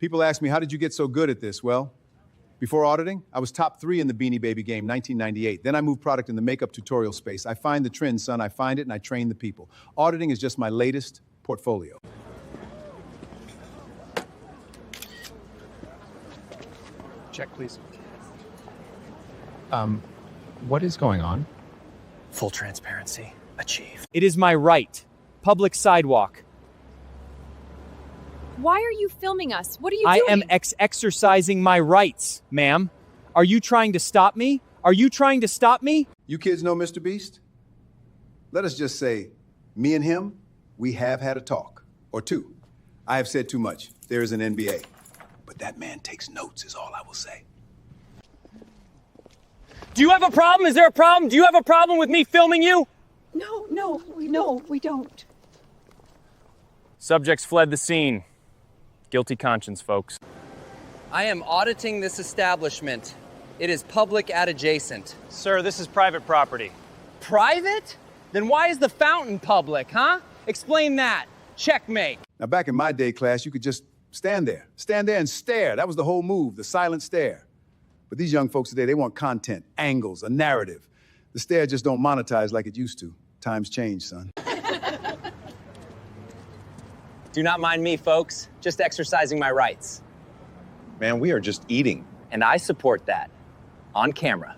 People ask me, how did you get so good at this? Well, before auditing, I was top 3 in the Beanie Baby game, 1998. Then I moved product in the makeup tutorial space. I find the trend, son. I find it, and I train the people. Auditing is just my latest portfolio. Check, please. What is going on? Full transparency. Achieved. It is my right. Public sidewalk. Why are you filming us? What are you I doing? am exercising my rights, ma'am. Are you trying to stop me? Are you trying to stop me? You kids know Mr. Beast? Let us just say, me and him, we have had a talk. Or two. I have said too much. There is an NBA. But that man takes notes is all I will say. Do you have a problem? Is there a problem? Do you have a problem with me filming you? No, we don't. Subjects fled the scene. Guilty conscience, folks. I am auditing this establishment. It is public at adjacent. Sir, this is private property. Private? Then why is the fountain public, huh? Explain that. Checkmate. Now, back in my day, class, you could just stand there and stare. That was the whole move, the silent stare. But these young folks today, they want content, angles, a narrative. The stare just don't monetize like it used to. Times change, son. Do not mind me, folks. Just exercising my rights. Man, we are just eating. And I support that. On camera.